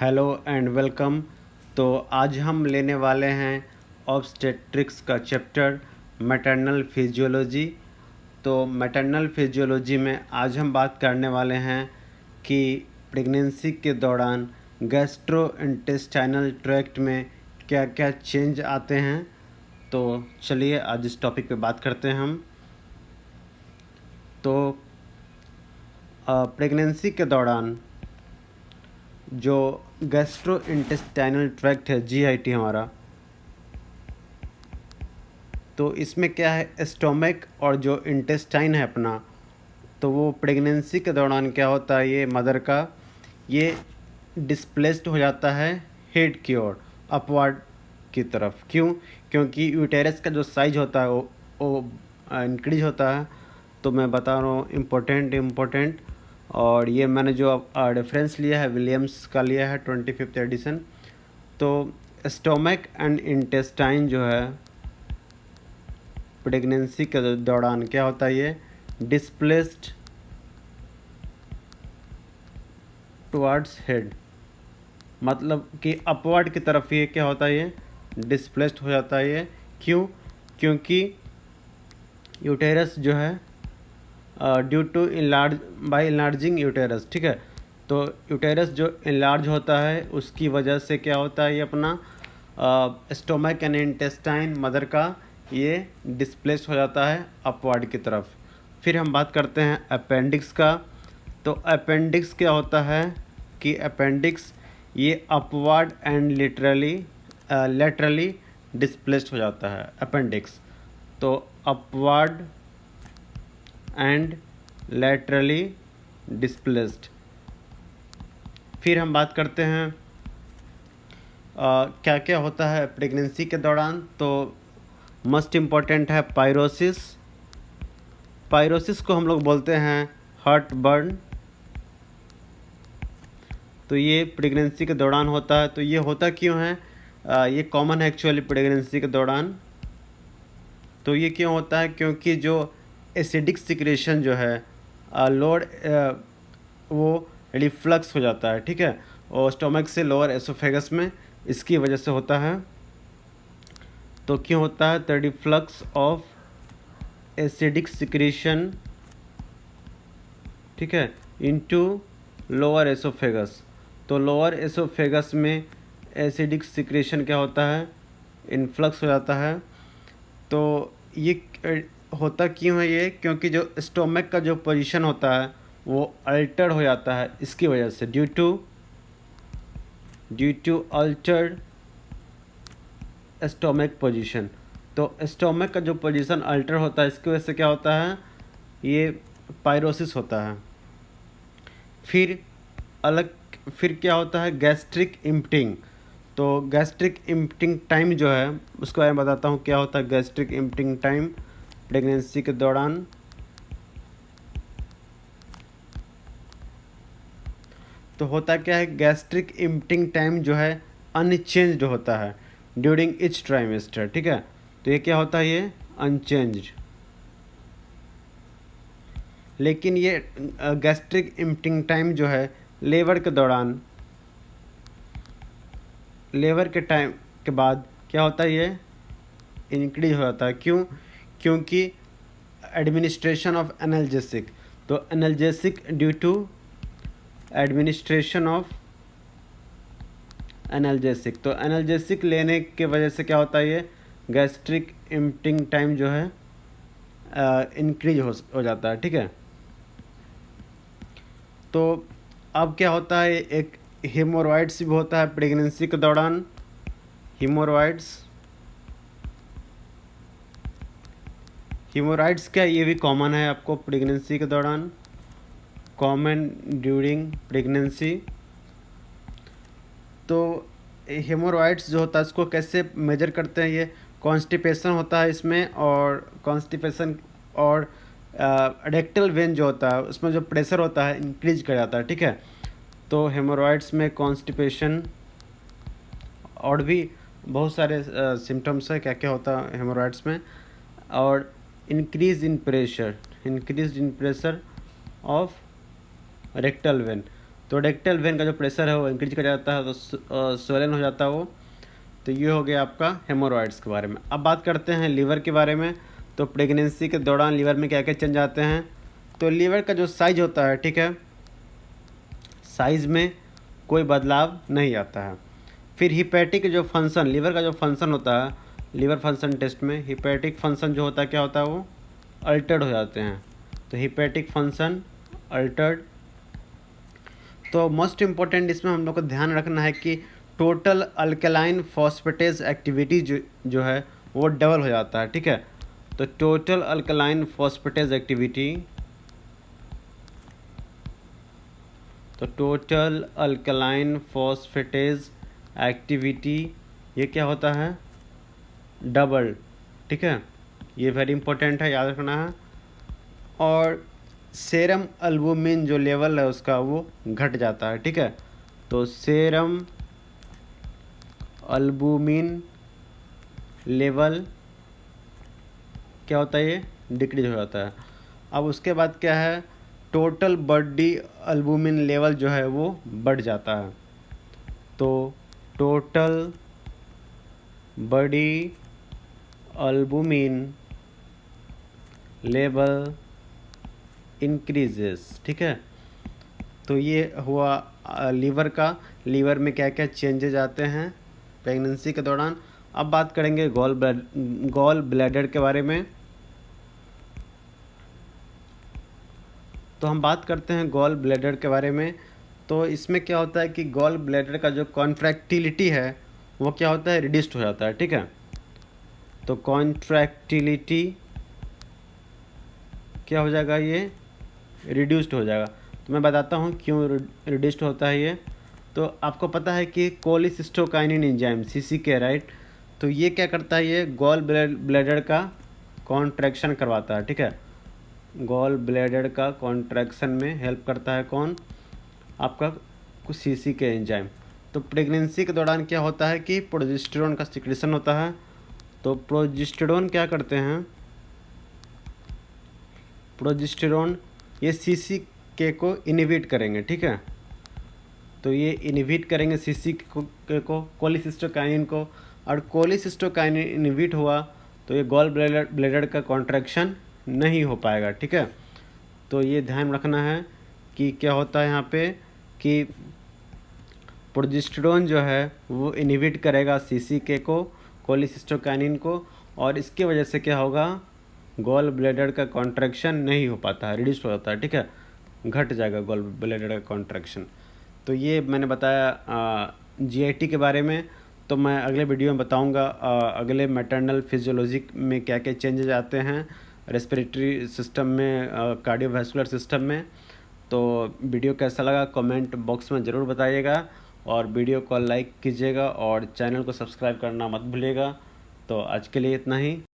Hello and welcome. तो आज हम लेने वाले हैं ऑब्स्टेट्रिक्स का चैप्टर मैटरनल फिजियोलॉजी। तो मैटरनल फिजियोलॉजी में आज हम बात करने वाले हैं कि प्रेगनेंसी के दौरान गैस्ट्रोइंटेस्टाइनल ट्रैक्ट में क्या क्या चेंज आते हैं। तो चलिए आज इस टॉपिक पे बात करते हैं हम। तो प्रेगनेंसी के दौरान जो गैस्ट्रोइंटेस्टाइनल ट्रैक्ट है जीआईटी हमारा, तो इसमें क्या है, स्टोमक और जो इंटेस्टाइन है अपना, तो वो प्रेगनेंसी के दौरान क्या होता है, ये मदर का ये डिस्प्लेस्ड हो जाता है हेड की ओर, अपवर्ड की तरफ। क्यों? क्योंकि यूटेरस का जो साइज होता है वो इंक्रीज होता है। तो मैं बता रहा हूँ इम्पोर्टेंट। और ये मैंने जो रेफरेंस लिया है विलियम्स का लिया है 25th एडिशन। तो स्टोमक एंड इंटेस्टाइन जो है प्रेगनेंसी के दौरान क्या होता है, ये डिस्प्लेस्ड टुवर्ड्स हेड, मतलब कि अपवर्ड की तरफ ये क्या होता है, ये डिस्प्लेस्ड हो जाता है। ये क्यों? क्योंकि यूटेरस जो है ड्यू टू इनलार्जिंग यूटेरस, ठीक है। तो यूटेरस जो इनलार्ज होता है उसकी वजह से क्या होता है, ये अपना स्टोमक एंड इंटेस्टाइन मदर का ये डिस्प्लेस हो जाता है अपवर्ड की तरफ। फिर हम बात करते हैं अपेंडिक्स का। तो अपेंडिक्स क्या होता है कि अपेंडिक्स ये अपवर्ड एंड लेटरली डिस्प्लेस्ड हो जाता है अपेंडिक्स। तो अपवर्ड एंड लैटरली डिस्प्लेस्ड। फिर हम बात करते हैं क्या क्या होता है प्रेगनेंसी के दौरान। तो मस्ट इम्पॉर्टेंट है पायरोसिस। पायरोसिस को हम लोग बोलते हैं हार्ट बर्न। तो ये प्रेगनेंसी के दौरान होता है। तो ये होता क्यों है, ये कॉमन है एक्चुअली प्रेगनेंसी के दौरान। तो ये क्यों होता है? क्योंकि जो एसिडिक सिक्रेशन जो है लोअर वो रिफ्लक्स हो जाता है, ठीक है, और स्टोमक से लोअर एसोफेगस में, इसकी वजह से होता है। तो क्यों होता है? The reflux of acidic secretion, ठीक है, इनटू लोअर एसोफेगस। तो लोअर एसोफेगस में एसिडिक सिक्रेशन क्या होता है, इन्फ्लक्स हो जाता है। तो ये होता क्यों है ये? क्योंकि जो स्टोमक का जो पोजीशन होता है वो अल्टर हो जाता है, इसकी वजह से, due to altered stomach position. तो स्टोमक का जो पोजीशन अल्टर होता है, इसकी वजह से क्या होता है, ये पायरोसिस होता है। फिर क्या होता है, गैस्ट्रिक इम्पटिंग। तो गैस्ट्रिक इम्पटिंग टाइम जो है उसके बारे में बताता हूँ क्या होता है गैस्ट्रिक इम्पटिंग टाइम प्रेगनेंसी के दौरान। तो होता क्या है, गैस्ट्रिक इम्पटिंग टाइम जो है अनचेंज्ड होता है ड्यूरिंग ईच ट्राइमेस्टर, ठीक है। तो ये क्या होता है, ये अनचेंज्ड। लेकिन ये गैस्ट्रिक इम्पटिंग टाइम जो है लेबर के दौरान, लेबर के टाइम के बाद क्या होता है, ये इंक्रीज हो जाता है। क्यों? क्योंकि एडमिनिस्ट्रेशन ऑफ एनाल्जेसिक। तो analgesic due to administration of analgesic, तो एनाल्जेसिक लेने के वजह से क्या होता है, ये गैस्ट्रिक इम्पटिंग टाइम जो है इंक्रीज हो जाता है, ठीक है। तो अब क्या होता है, एक हेमोरॉइड्स भी होता है प्रेगनेंसी के दौरान। हीमोरॉइड्स क्या, ये भी कॉमन है आपको प्रेगनेंसी के दौरान, कॉमन ड्यूरिंग प्रेगनेंसी। तो हेमोरॉइड्स जो होता है इसको कैसे मेजर करते हैं, ये कॉन्स्टिपेशन होता है इसमें, और कॉन्स्टिपेशन और रेक्टल वेन जो होता है उसमें जो प्रेशर होता है इंक्रीज कर जाता है, ठीक है। तो हेमोरॉइड्स में कॉन्स्टिपेशन और भी बहुत सारे सिम्टम्स है, क्या क्या होता है हेमोरॉइड्स में। और increase in pressure of rectal vein. तो रेक्टल वेन का जो प्रेशर है वो इंक्रीज कर जाता है, तो स्वेलन हो जाता है वो। तो ये हो गया आपका हेमोरॉइड्स के बारे में। अब बात करते हैं लीवर के बारे में। तो प्रेगनेंसी के दौरान लीवर में क्या क्या चेंज आते हैं। तो लीवर का जो साइज होता है, ठीक है, साइज़ में कोई बदलाव नहीं आता है। फिर हिपैटिक जो फंक्शन, लीवर का जो फंक्शन होता है, लीवर फंक्शन टेस्ट में हिपैटिक फंक्शन जो होता है क्या होता है, वो अल्टर्ड हो जाते हैं। तो हिपैटिक फंक्शन अल्टर्ड। तो मोस्ट इम्पोर्टेंट इसमें हम लोग को ध्यान रखना है कि टोटल अल्कलाइन फॉस्फेटेज एक्टिविटी जो है वो डबल हो जाता है, ठीक है। तो टोटल अल्कलाइन फॉस्फेटेज एक्टिविटी, तो टोटल अल्कलाइन फॉस्फेटेज एक्टिविटी ये क्या होता है, डबल, ठीक है। ये वेरी इंपॉर्टेंट है, याद रखना है। और सेरम अल्बुमिन जो लेवल है उसका वो घट जाता है, ठीक है। तो सेरम अल्बुमिन लेवल क्या होता है, ये डिक्रीज हो जाता है। अब उसके बाद क्या है, टोटल बॉडी अल्बुमिन लेवल जो है वो बढ़ जाता है। तो total body albumin level increases, ठीक है। तो ये हुआ लीवर का। लीवर में क्या क्या चेंजेज आते हैं प्रेगनेंसी के दौरान। अब बात करेंगे गॉल ब्लैडर के बारे में। तो हम बात करते हैं गॉल ब्लैडर के बारे में। तो इसमें क्या होता है कि गॉल ब्लैडर का जो कॉन्ट्रैक्टिलिटी है वो क्या होता है, रिड्यूस्ड हो जाता है, ठीक है। तो कॉन्ट्रैक्टिलिटी क्या हो जाएगा, ये रिड्यूस्ड हो जाएगा। तो मैं बताता हूँ क्यों रिड्यूस्ड होता है ये। तो आपको पता है कि कोलिसिस्टोकाइनिन एंजाइम CCK, राइट। तो ये क्या करता है, ये गॉल ब्लैडर का कॉन्ट्रैक्शन करवाता है, ठीक है। गॉल ब्लैडर का कॉन्ट्रैक्शन में हेल्प करता है कौन, आपका CCK एंजाइम। तो प्रेगनेंसी के दौरान क्या होता है कि प्रोजेस्टेरोन का सिक्रेशन होता है। तो प्रोजेस्टेरोन क्या करते हैं, प्रोजेस्टेरोन ये CCK को इनहिबिट करेंगे, ठीक है। तो ये इनहिबिट करेंगे CCK को, कोलिसिस्टोकाइनिन को। और कोलिसिस्टोकाइनिन इनहिबिट हुआ तो ये गॉल ब्लैडर का कॉन्ट्रैक्शन नहीं हो पाएगा, ठीक है। तो ये ध्यान रखना है कि क्या होता है यहाँ पे कि प्रोजेस्टेरोन जो है वो इनहिबिट करेगा CCK को, कोलिसिस्टोकाइनिन को, और इसके वजह से क्या होगा, गॉल ब्लैडर का कॉन्ट्रैक्शन नहीं हो पाता है, रिड्यूस हो जाता है, ठीक है, घट जाएगा गॉल ब्लैडर का कॉन्ट्रैक्शन। तो ये मैंने बताया GIT के बारे में। तो मैं अगले वीडियो में बताऊंगा अगले मैटरनल फिजियोलॉजी में क्या क्या चेंजेज आते हैं रेस्पिरेटरी सिस्टम में, कार्डियोवैस्कुलर सिस्टम में। तो वीडियो कैसा लगा कमेंट बॉक्स में ज़रूर बताइएगा, और वीडियो को लाइक कीजिएगा और चैनल को सब्सक्राइब करना मत भूलिएगा। तो आज के लिए इतना ही।